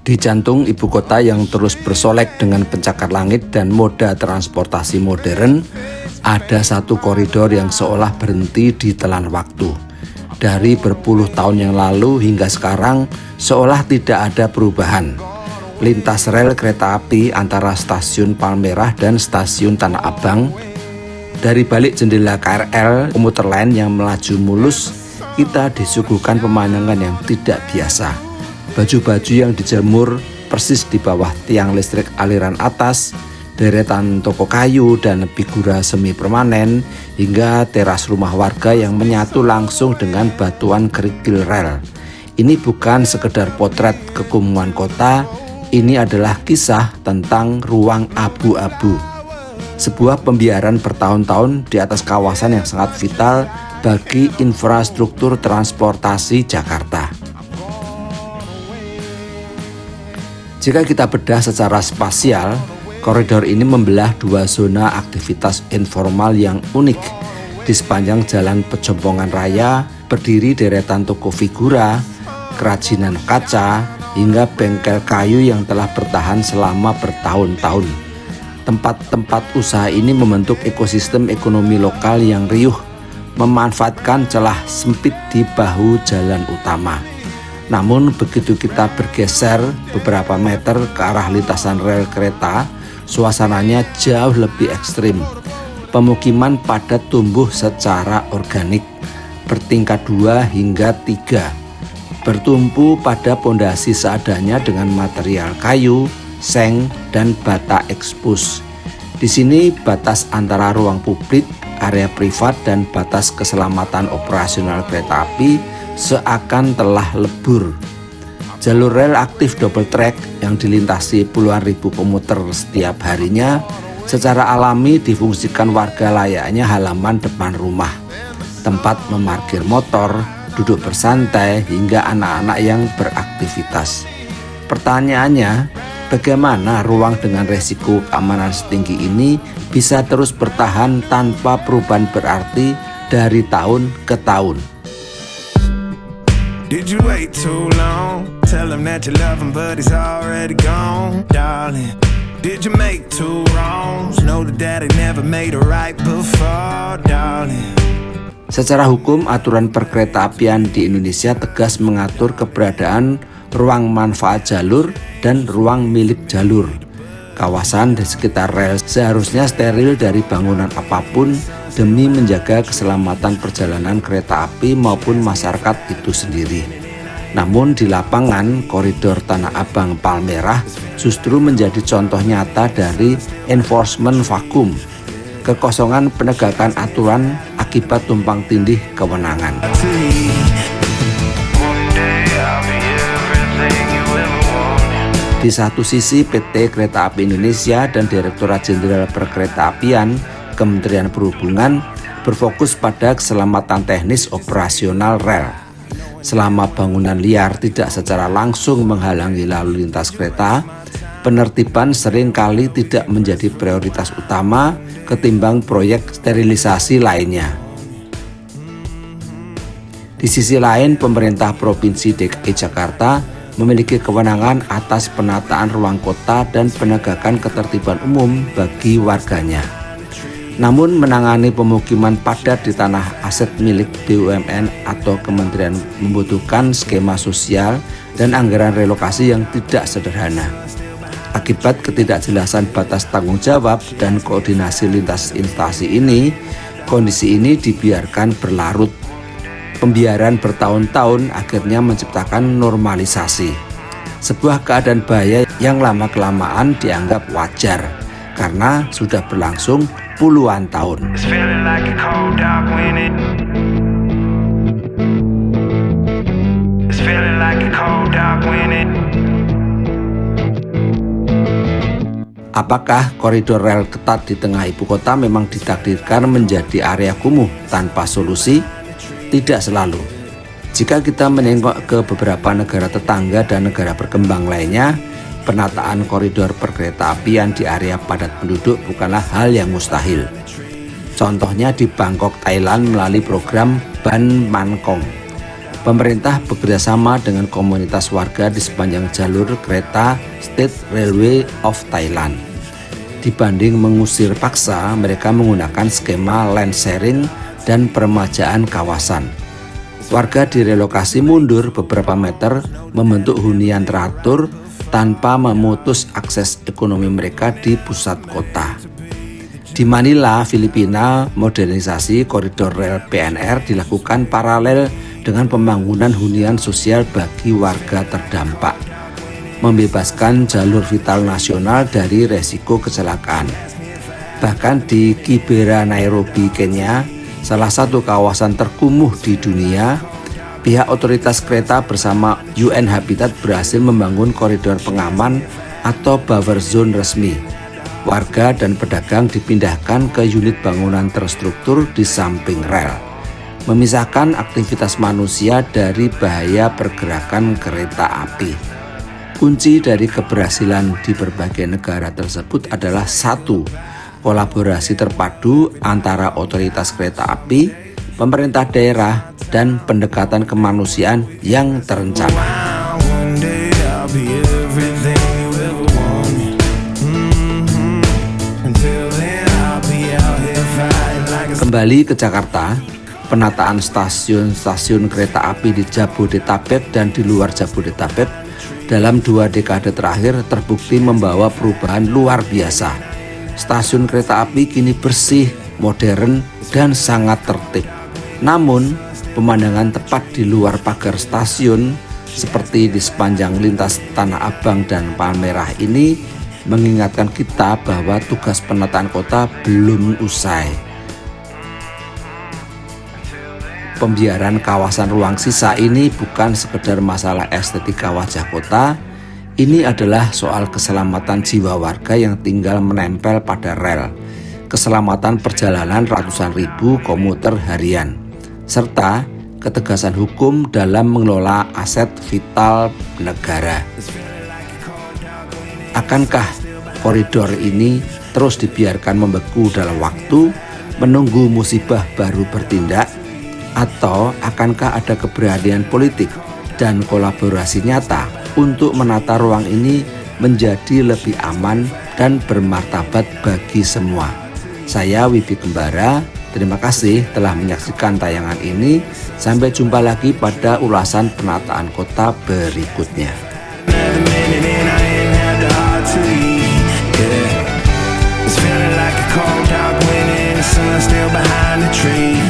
Di jantung ibu kota yang terus bersolek dengan pencakar langit dan moda transportasi modern, ada satu koridor yang seolah berhenti di telan waktu. Dari berpuluh tahun yang lalu hingga sekarang, seolah tidak ada perubahan. Lintas rel kereta api antara stasiun Palmerah dan stasiun Tanah Abang. Dari balik jendela KRL komuter lain yang melaju mulus, kita disuguhkan pemandangan yang tidak biasa. Baju-baju yang dijemur persis di bawah tiang listrik aliran atas, deretan toko kayu dan figura semi permanen, hingga teras rumah warga yang menyatu langsung dengan batuan kerikil rel. Ini bukan sekedar potret kekumuhan kota, ini adalah kisah tentang ruang abu-abu. Sebuah pembiaran bertahun-tahun di atas kawasan yang sangat vital bagi infrastruktur transportasi Jakarta. Jika kita bedah secara spasial, koridor ini membelah dua zona aktivitas informal yang unik. Di sepanjang jalan Pejompongan Raya, berdiri deretan toko figura, kerajinan kaca, hingga bengkel kayu yang telah bertahan selama bertahun-tahun. Tempat-tempat usaha ini membentuk ekosistem ekonomi lokal yang riuh, memanfaatkan celah sempit di bahu jalan utama. Namun begitu kita bergeser beberapa meter ke arah lintasan rel kereta, suasananya jauh lebih ekstrim. Pemukiman padat tumbuh secara organik, bertingkat 2 hingga 3, bertumpu pada pondasi seadanya dengan material kayu, seng, dan bata ekspos. Di sini batas antara ruang publik, area privat, dan batas keselamatan operasional kereta api seakan telah lebur. Jalur rel aktif double track yang dilintasi puluhan ribu komuter setiap harinya secara alami difungsikan warga layaknya halaman depan rumah, tempat memarkir motor, duduk bersantai, hingga anak-anak yang beraktivitas. Pertanyaannya, bagaimana ruang dengan resiko keamanan setinggi ini bisa terus bertahan tanpa perubahan berarti dari tahun ke tahun? Did you wait too long? Tell him that you love him but he's already gone, darling. Did you make two wrongs? Know that daddy never made a right before, darling. Secara hukum, aturan perkeretaapian di Indonesia tegas mengatur keberadaan ruang manfaat jalur dan ruang milik jalur. Kawasan di sekitar rel seharusnya steril dari bangunan apapun demi menjaga keselamatan perjalanan kereta api maupun masyarakat itu sendiri. Namun di lapangan, koridor Tanah Abang Palmerah justru menjadi contoh nyata dari enforcement vakum, kekosongan penegakan aturan akibat tumpang tindih kewenangan. Di satu sisi PT Kereta Api Indonesia dan Direktorat Jenderal Perkeretaapian Kementerian Perhubungan berfokus pada keselamatan teknis operasional rel. Selama bangunan liar tidak secara langsung menghalangi lalu lintas kereta, penertiban seringkali tidak menjadi prioritas utama ketimbang proyek sterilisasi lainnya. Di sisi lain, pemerintah Provinsi DKI Jakarta memiliki kewenangan atas penataan ruang kota dan penegakan ketertiban umum bagi warganya. Namun menangani pemukiman padat di tanah aset milik BUMN atau kementerian membutuhkan skema sosial dan anggaran relokasi yang tidak sederhana. Akibat ketidakjelasan batas tanggung jawab dan koordinasi lintas instansi ini, kondisi ini dibiarkan berlarut. Pembiaran bertahun-tahun akhirnya menciptakan normalisasi. Sebuah keadaan bahaya yang lama-kelamaan dianggap wajar karena sudah berlangsung puluhan tahun. Apakah koridor rel ketat di tengah ibu kota memang ditakdirkan menjadi area kumuh tanpa solusi? Tidak selalu. Jika kita menengok ke beberapa negara tetangga dan negara berkembang lainnya, penataan koridor perkeretaapian di area padat penduduk bukanlah hal yang mustahil. Contohnya di Bangkok, Thailand melalui program Ban Man Kong. pemerintah bekerjasama dengan komunitas warga di sepanjang jalur kereta State Railway of Thailand. Dibanding mengusir paksa, mereka menggunakan skema land sharing dan peremajaan kawasan. Warga direlokasi mundur beberapa meter, membentuk hunian teratur tanpa memutus akses ekonomi mereka di pusat kota. Di Manila, Filipina, modernisasi koridor rel PNR dilakukan paralel dengan pembangunan hunian sosial bagi warga terdampak, membebaskan jalur vital nasional dari resiko kecelakaan. Bahkan di Kibera, Nairobi, Kenya, salah satu kawasan terkumuh di dunia, pihak otoritas kereta bersama UN Habitat berhasil membangun koridor pengaman atau buffer zone resmi. Warga dan pedagang dipindahkan ke unit bangunan terstruktur di samping rel, memisahkan aktivitas manusia dari bahaya pergerakan kereta api. Kunci dari keberhasilan di berbagai negara tersebut adalah satu, kolaborasi terpadu antara otoritas kereta api, pemerintah daerah, dan pendekatan kemanusiaan yang terencana. Kembali ke Jakarta, penataan stasiun-stasiun kereta api di Jabodetabek dan di luar Jabodetabek dalam 2 dekade terakhir terbukti membawa perubahan luar biasa. Stasiun kereta api kini bersih, modern, dan sangat tertib. Namun, pemandangan tepat di luar pagar stasiun seperti di sepanjang lintas Tanah Abang dan Palmerah ini mengingatkan kita bahwa tugas penataan kota belum usai. Pembiaran kawasan ruang sisa ini bukan sekedar masalah estetika wajah kota, ini adalah soal keselamatan jiwa warga yang tinggal menempel pada rel, keselamatan perjalanan ratusan ribu komuter harian, serta ketegasan hukum dalam mengelola aset vital negara. Akankah koridor ini terus dibiarkan membeku dalam waktu, menunggu musibah baru bertindak? Atau akankah ada keberanian politik dan kolaborasi nyata untuk menata ruang ini menjadi lebih aman dan bermartabat bagi semua? Saya Wibi Kembara, terima kasih telah menyaksikan tayangan ini. Sampai jumpa lagi pada ulasan penataan kota berikutnya. It's feeling like a cold dark wind and the sun still behind the tree.